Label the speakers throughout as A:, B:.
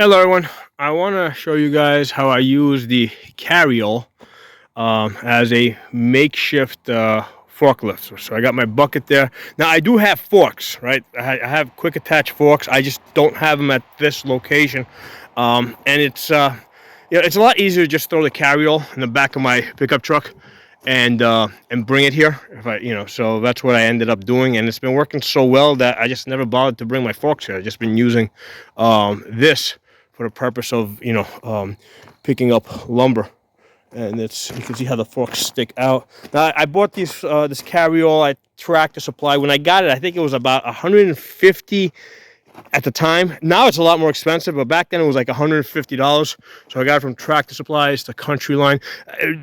A: Hello everyone, I want to show you guys how I use the carryall as a makeshift forklift. So I got my bucket there. Now I do have forks, right? I have quick attach forks. I just don't have them at this location. And it's a lot easier to just throw the carryall in the back of my pickup truck and bring it here. If so that's what I ended up doing, and it's been working so well that I just never bothered to bring my forks here. I've just been using this for the purpose of picking up lumber. And it's, you can see how the forks stick out. Now I bought this carryall at Tractor Supply. When I got it, I think it was about 150 at the time. Now it's a lot more expensive, but back then it was like $150. So I got it from Tractor Supply. It's the Country line.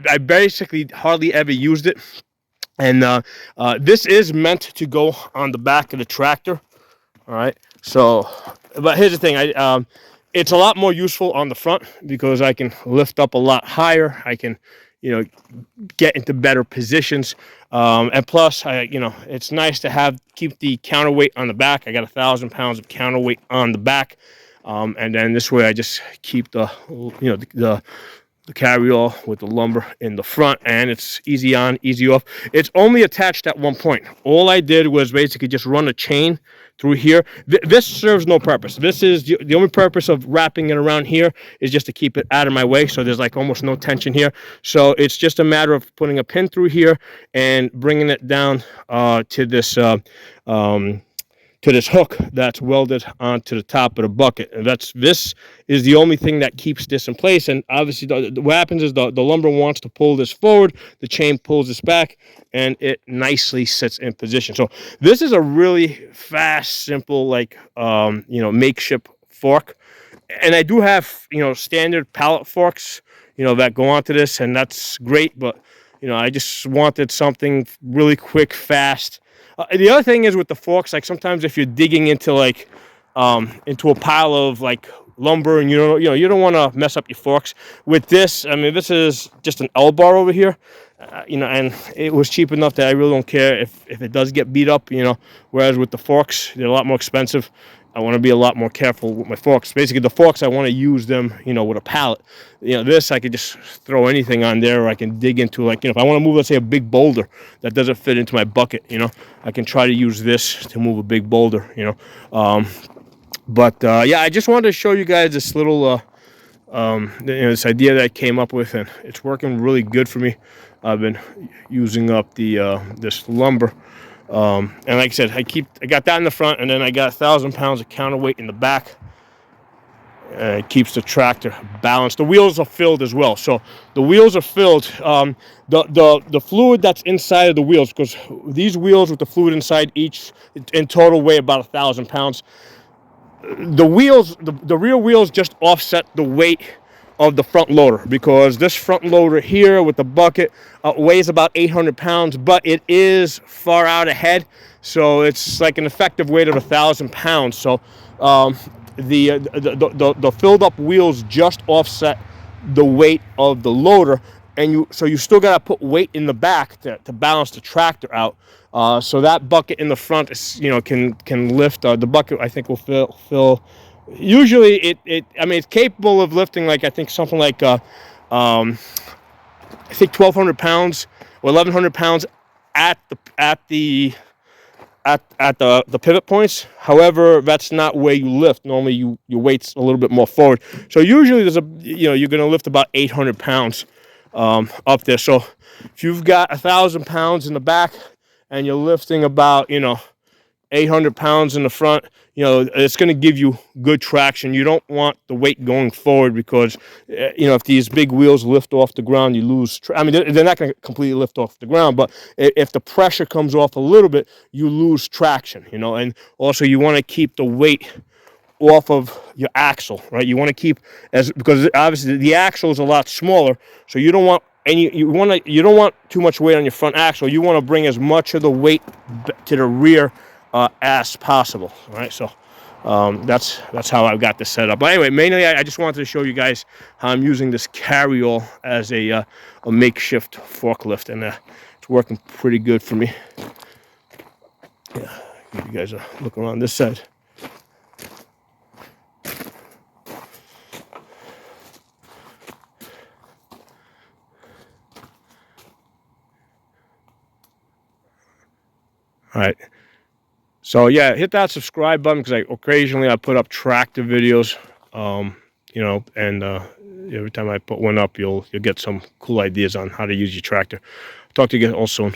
A: I basically hardly ever used it. And this is meant to go on the back of the tractor. All right. So, but here's the thing. It's a lot more useful on the front because I can lift up a lot higher. I can, get into better positions. And plus, it's nice to keep the counterweight on the back. I got 1,000 pounds of counterweight on the back. And then this way I just keep the carryall with the lumber in the front, and it's easy on, easy off. It's only attached at one point. All I did was basically just run a chain through here. This serves no purpose. This is the only purpose of wrapping it around here is just to keep it out of my way, so there's like almost no tension here. So it's just a matter of putting a pin through here and bringing it down to this hook that's welded onto the top of the bucket. And this is the only thing that keeps this in place. And obviously what happens is the lumber wants to pull this forward, the chain pulls this back, and it nicely sits in position. So this is a really fast, simple, makeshift fork. And I do have, standard pallet forks, that go onto this, and that's great. But, I just wanted something really quick, fast. The other thing is with the forks, like sometimes if you're digging into into a pile of lumber and you don't want to mess up your forks. With this, I mean, this is just an L bar over here, and it was cheap enough that I really don't care if it does get beat up, whereas with the forks, they're a lot more expensive. I want to be a lot more careful with my forks. Basically, the forks, I want to use them, with a pallet. This, I could just throw anything on there, or I can dig into, if I want to move, let's say, a big boulder that doesn't fit into my bucket, I can try to use this to move a big boulder, yeah, I just wanted to show you guys this little, this idea that I came up with, and it's working really good for me. I've been using up this lumber. And like I said, I got that in the front, and then I got 1,000 pounds of counterweight in the back. It keeps the tractor balanced. The wheels are filled as well. So the wheels are filled. The fluid that's inside of the wheels, because these wheels with the fluid inside each in total weigh about 1,000 pounds. The wheels, the rear wheels just offset the weight of the front loader, because this front loader here with the bucket weighs about 800 pounds, but it is far out ahead, so it's like an effective weight of 1,000 pounds. So the filled up wheels just offset the weight of the loader, and you still got to put weight in the back to balance the tractor out. So that bucket in the front is, can lift. The bucket, I think, will fill. Usually, it's capable of lifting, I think something like I think 1,200 pounds or 1,100 pounds at the pivot points. However, that's not where you lift. Normally, your weight's a little bit more forward. So usually, you're going to lift about 800 pounds up there. So if you've got 1,000 pounds in the back and you're lifting about 800 pounds in the front, it's going to give you good traction. You don't want the weight going forward, because if these big wheels lift off the ground, you lose they're not going to completely lift off the ground, but if the pressure comes off a little bit, you lose traction. And also you want to keep the weight off of your axle, right? You want to keep because obviously the axle is a lot smaller, so you don't want you don't want too much weight on your front axle. You want to bring as much of the weight to the rear as possible. All right, so that's how I've got this set up. But anyway, mainly I just wanted to show you guys how I'm using this carryall as a makeshift forklift, and it's working pretty good for me. Yeah, give you guys a look around this side. All right. So yeah, hit that subscribe button because occasionally I put up tractor videos. You know, and every time I put one up, you'll get some cool ideas on how to use your tractor. Talk to you again all soon.